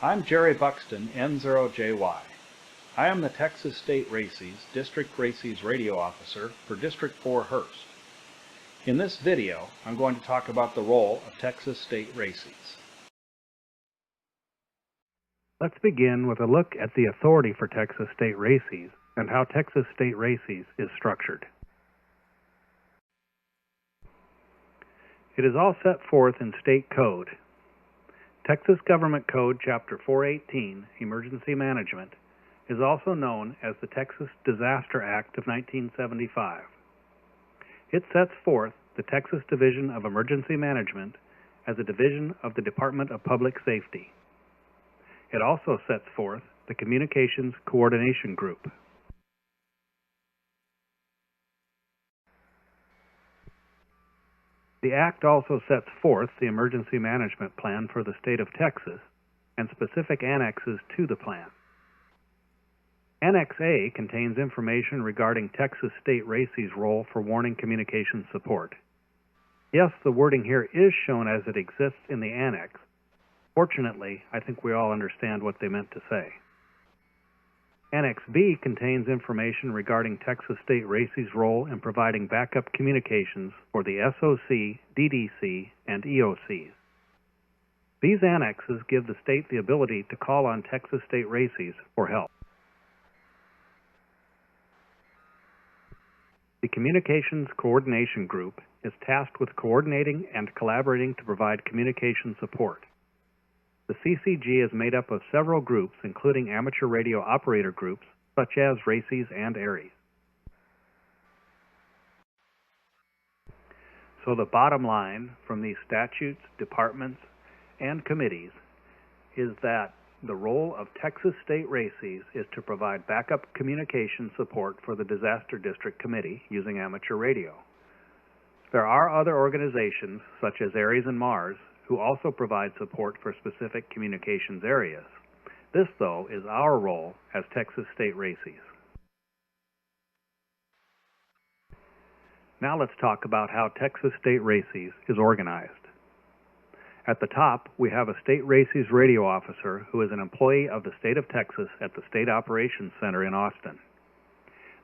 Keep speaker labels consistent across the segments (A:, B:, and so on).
A: I'm Jerry Buxton, N0JY. I am the Texas State RACES District RACES Radio Officer for District 4 Hearst. In this video, I'm going to talk about the role of Texas State RACES.
B: Let's begin with a look at the authority for Texas State RACES and how Texas State RACES is structured. It is all set forth in State Code. Texas Government Code Chapter 418, Emergency Management, is also known as the Texas Disaster Act of 1975. It sets forth the Texas Division of Emergency Management as a division of the Department of Public Safety. It also sets forth the Communications Coordination Group. The Act also sets forth the Emergency Management Plan for the state of Texas and specific annexes to the plan. Annex A contains information regarding Texas State RACES' role for warning communications support. Yes, the wording here is shown as it exists in the annex. Fortunately, I think we all understand what they meant to say. Annex B contains information regarding Texas State RACES' role in providing backup communications for the SOC, DDC, and EOCs. These annexes give the state the ability to call on Texas State RACES for help. The Communications Coordination Group is tasked with coordinating and collaborating to provide communication support. The CCG is made up of several groups, including amateur radio operator groups, such as RACES and ARES. So the bottom line from these statutes, departments, and committees is that the role of Texas State RACES is to provide backup communication support for the Disaster District Committee using amateur radio. There are other organizations, such as ARES and MARS, who also provide support for specific communications areas. This, though, is our role as Texas State RACES. Now let's talk about how Texas State RACES is organized. At the top, we have a State RACES radio officer who is an employee of the state of Texas at the State Operations Center in Austin.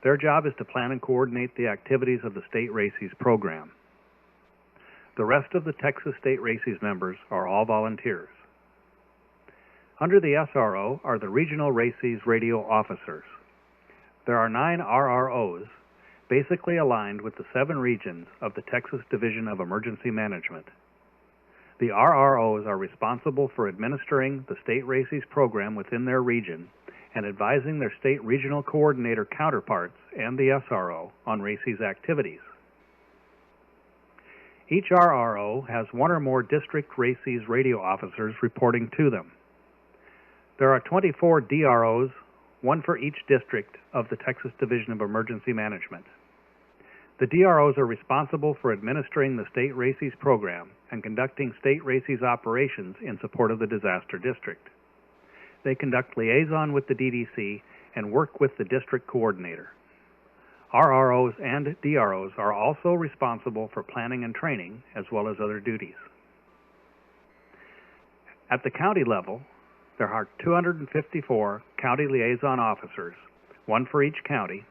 B: Their job is to plan and coordinate the activities of the State RACES program. The rest of the Texas State RACES members are all volunteers. Under the SRO are the Regional RACES radio officers. There are 9 RROs, basically aligned with the 7 regions of the Texas Division of Emergency Management. The RROs are responsible for administering the State RACES program within their region and advising their state regional coordinator counterparts and the SRO on RACES activities. Each RRO has 1 or more district RACES radio officers reporting to them. There are 24 DROs, 1 for each district of the Texas Division of Emergency Management. The DROs are responsible for administering the State RACES program and conducting State RACES operations in support of the Disaster District. They conduct liaison with the DDC and work with the district coordinator. RROs and DROs are also responsible for planning and training, as well as other duties. At the county level, there are 254 county liaison officers, 1 for each county,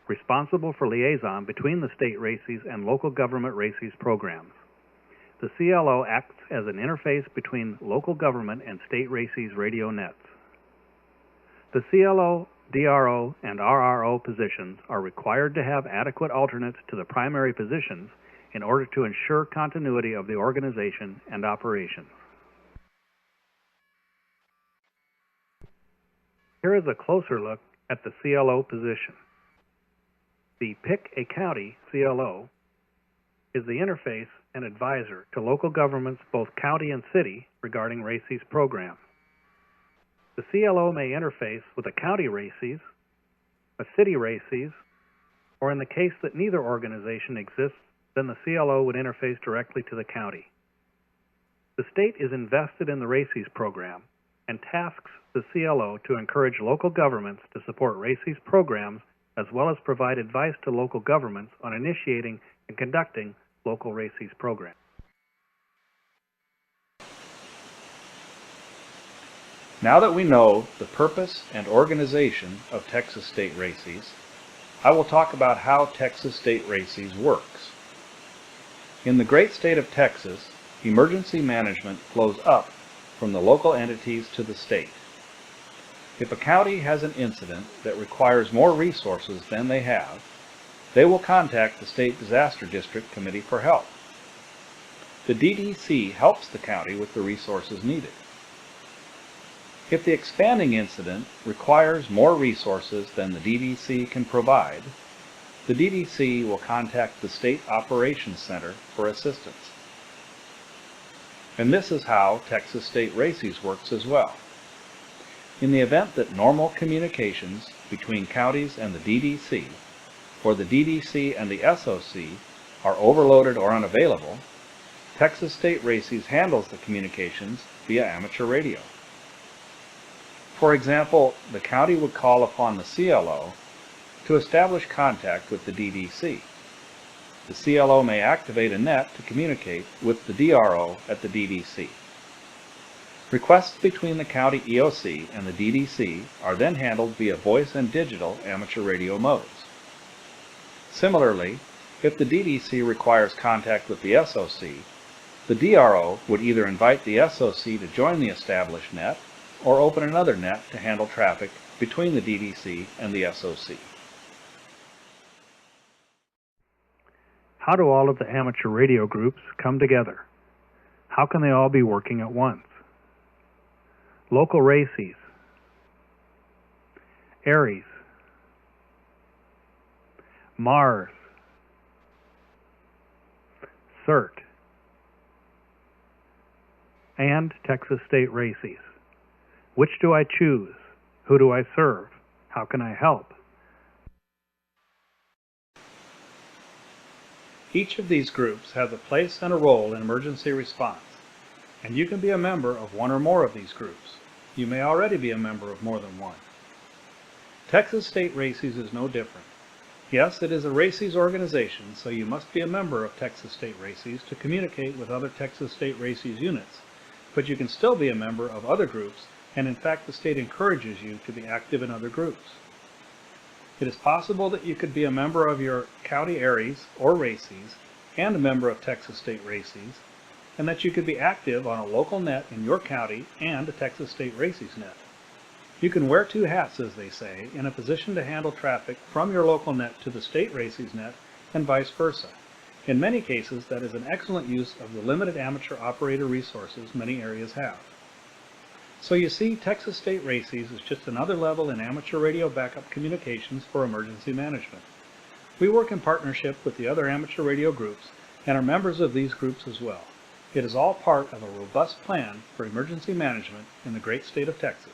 B: responsible for liaison between the state RACES and local government RACES programs. The CLO acts as an interface between local government and state RACES radio nets. The CLO, DRO, and RRO positions are required to have adequate alternates to the primary positions in order to ensure continuity of the organization and operations. Here is a closer look at the CLO position. The Pick a County CLO is the interface and advisor to local governments, both county and city, regarding RACES programs. The CLO may interface with a county RACES, a city RACES, or in the case that neither organization exists, then the CLO would interface directly to the county. The state is invested in the RACES program and tasks the CLO to encourage local governments to support RACES programs, as well as provide advice to local governments on initiating and conducting local RACES programs.
A: Now that we know the purpose and organization of Texas State Races, I will talk about how Texas State Races works. In the great state of Texas, emergency management flows up from the local entities to the state. If a county has an incident that requires more resources than they have, they will contact the State Disaster District Committee for help. The DDC helps the county with the resources needed. If the expanding incident requires more resources than the DDC can provide, the DDC will contact the State Operations Center for assistance. And this is how Texas State Races works as well. In the event that normal communications between counties and the DDC, or the DDC and the SOC, are overloaded or unavailable, Texas State Races handles the communications via amateur radio. For example, the county would call upon the CLO to establish contact with the DDC. The CLO may activate a net to communicate with the DRO at the DDC. Requests between the county EOC and the DDC are then handled via voice and digital amateur radio modes. Similarly, if the DDC requires contact with the SOC, the DRO would either invite the SOC to join the established net or open another net to handle traffic between the DDC and the SOC.
B: How do all of the amateur radio groups come together? How can they all be working at once? Local Races, Aries, Mars, CERT, and Texas State Races. Which do I choose? Who do I serve? How can I help?
A: Each of these groups has a place and a role in emergency response, and you can be a member of one or more of these groups. You may already be a member of more than one. Texas State Races is no different. Yes, it is a Races organization, so you must be a member of Texas State Races to communicate with other Texas State Races units, but you can still be a member of other groups, and in fact the state encourages you to be active in other groups. It is possible that you could be a member of your county Aries or Races and a member of Texas State Races, and that you could be active on a local net in your county and a Texas State Races net. You can wear two hats, as they say, in a position to handle traffic from your local net to the State Races net and vice versa. In many cases, that is an excellent use of the limited amateur operator resources many areas have. So you see, Texas State Races is just another level in amateur radio backup communications for emergency management. We work in partnership with the other amateur radio groups and are members of these groups as well. It is all part of a robust plan for emergency management in the great state of Texas.